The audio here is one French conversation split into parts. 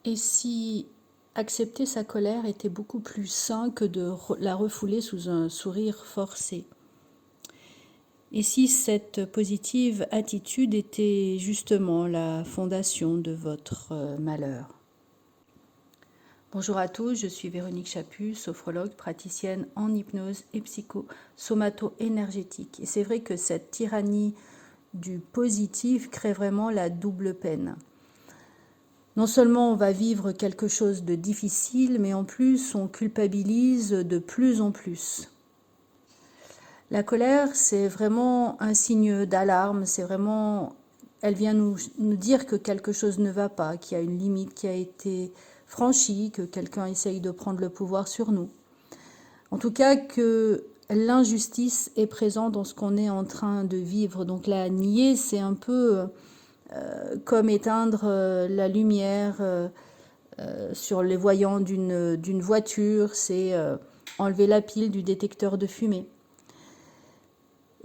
Et si accepter sa colère était beaucoup plus sain que de la refouler sous un sourire forcé? Et si cette positive attitude était justement la fondation de votre malheur? Bonjour à tous, je suis Véronique Chaput, sophrologue, praticienne en hypnose et psycho-somato-énergétique. Et c'est vrai que cette tyrannie du positif crée vraiment la double peine. Non seulement on va vivre quelque chose de difficile, mais en plus on culpabilise de plus en plus. La colère, c'est vraiment un signe d'alarme, elle vient nous dire que quelque chose ne va pas, qu'il y a une limite qui a été franchie, que quelqu'un essaye de prendre le pouvoir sur nous. En tout cas, que l'injustice est présente dans ce qu'on est en train de vivre. Donc la nier, c'est un peu comme éteindre la lumière sur les voyants d'une voiture, c'est enlever la pile du détecteur de fumée.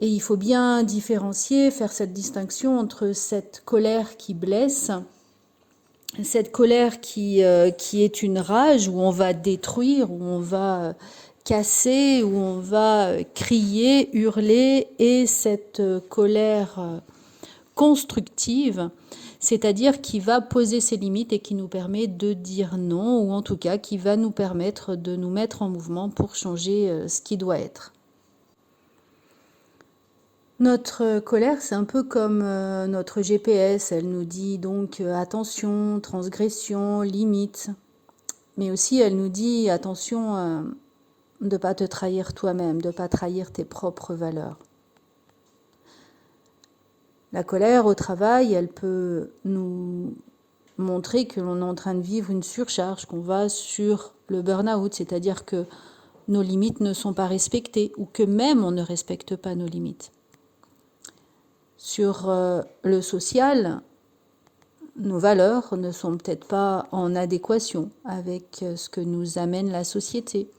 Et il faut bien différencier, faire cette distinction entre cette colère qui blesse, cette colère qui est une rage où on va détruire, où on va casser, où on va crier, hurler, et cette colère constructive, c'est-à-dire qui va poser ses limites et qui nous permet de dire non, ou en tout cas qui va nous permettre de nous mettre en mouvement pour changer ce qui doit être. Notre colère, c'est un peu comme notre GPS, elle nous dit donc attention, transgression, limite, mais aussi elle nous dit attention de ne pas te trahir toi-même, de ne pas trahir tes propres valeurs. La colère au travail, elle peut nous montrer que l'on est en train de vivre une surcharge, qu'on va sur le burn-out, c'est-à-dire que nos limites ne sont pas respectées ou que même on ne respecte pas nos limites. Sur le social, nos valeurs ne sont peut-être pas en adéquation avec ce que nous amène la société.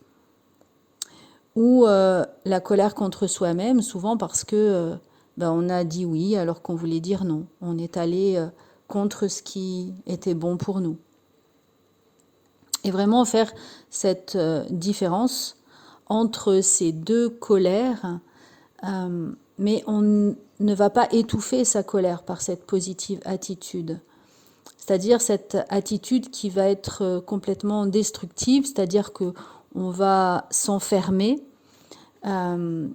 Ou la colère contre soi-même, souvent parce que on a dit oui alors qu'on voulait dire non. On est allé contre ce qui était bon pour nous. Et vraiment faire cette différence entre ces deux colères, mais on ne va pas étouffer sa colère par cette positive attitude. C'est-à-dire cette attitude qui va être complètement destructive, c'est-à-dire qu'on va s'enfermer, dans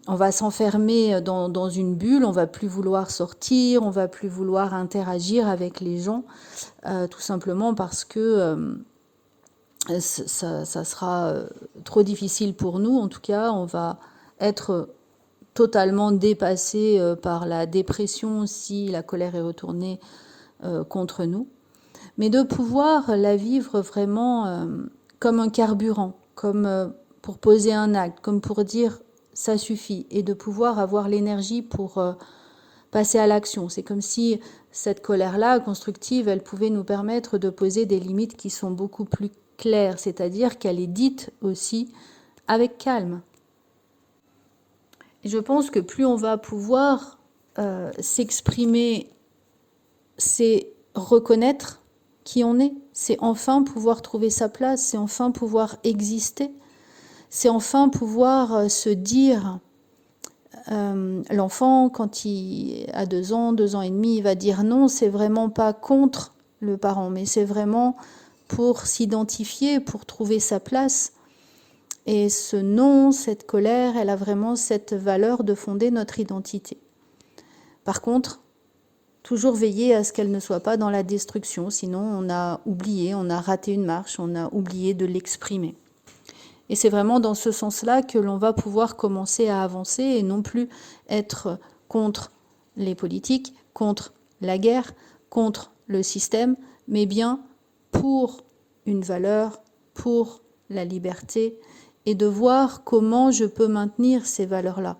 une bulle, on va plus vouloir sortir, on va plus vouloir interagir avec les gens, tout simplement parce que ça sera trop difficile pour nous. En tout cas, on va être totalement dépassé par la dépression si la colère est retournée contre nous. Mais de pouvoir la vivre vraiment comme un carburant, comme pour poser un acte, comme pour dire ça suffit, et de pouvoir avoir l'énergie pour passer à l'action. C'est comme si cette colère-là, constructive, elle pouvait nous permettre de poser des limites qui sont beaucoup plus claires, c'est-à-dire qu'elle est dite aussi avec calme. Et je pense que plus on va pouvoir s'exprimer, c'est reconnaître qui on est, c'est enfin pouvoir trouver sa place, c'est enfin pouvoir exister, c'est enfin pouvoir se dire, l'enfant quand il a 2 ans et demi, il va dire non, c'est vraiment pas contre le parent, mais c'est vraiment pour s'identifier, pour trouver sa place. Et ce non, cette colère, elle a vraiment cette valeur de fonder notre identité. Par contre, toujours veiller à ce qu'elle ne soit pas dans la destruction, sinon on a oublié, on a raté une marche, on a oublié de l'exprimer. Et c'est vraiment dans ce sens-là que l'on va pouvoir commencer à avancer et non plus être contre les politiques, contre la guerre, contre le système, mais bien pour une valeur, pour la liberté, et de voir comment je peux maintenir ces valeurs-là,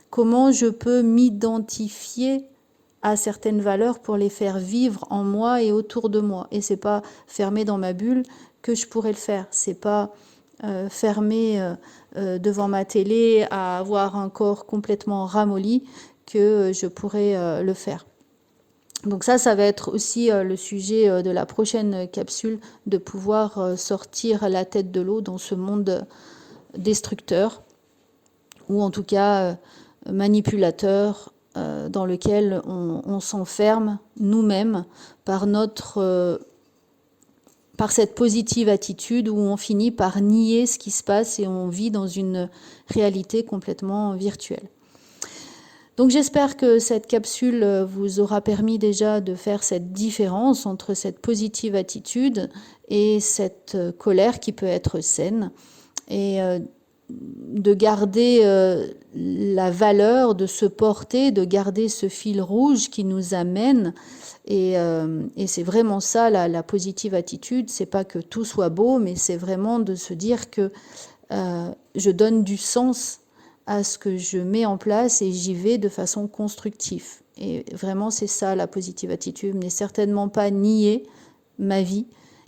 comment je peux m'identifier à certaines valeurs pour les faire vivre en moi et autour de moi. Et c'est pas fermé dans ma bulle que je pourrais le faire. C'est pas fermé devant ma télé à avoir un corps complètement ramolli que je pourrais le faire. Donc ça va être aussi le sujet de la prochaine capsule, de pouvoir sortir la tête de l'eau dans ce monde destructeur, ou en tout cas manipulateur, dans lequel on s'enferme nous-mêmes par par cette positive attitude où on finit par nier ce qui se passe et on vit dans une réalité complètement virtuelle. Donc j'espère que cette capsule vous aura permis déjà de faire cette différence entre cette positive attitude et cette colère qui peut être saine, et de garder la valeur, de se porter, de garder ce fil rouge qui nous amène. Et c'est vraiment ça, la positive attitude. C'est pas que tout soit beau, mais c'est vraiment de se dire que je donne du sens à ce que je mets en place et j'y vais de façon constructive. Et vraiment, c'est ça la positive attitude, mais certainement pas nier ma vie,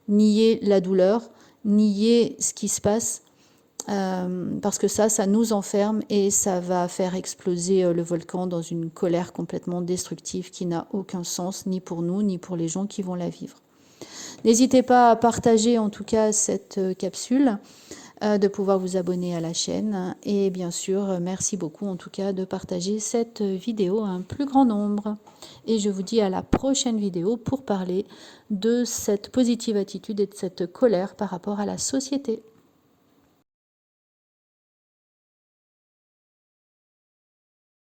nier la douleur, nier ce qui se passe, parce que ça nous enferme et ça va faire exploser le volcan dans une colère complètement destructive qui n'a aucun sens, ni pour nous, ni pour les gens qui vont la vivre. N'hésitez pas à partager en tout cas cette capsule, de pouvoir vous abonner à la chaîne, et bien sûr merci beaucoup en tout cas de partager cette vidéo à un plus grand nombre, et je vous dis à la prochaine vidéo pour parler de cette positive attitude et de cette colère par rapport à la société.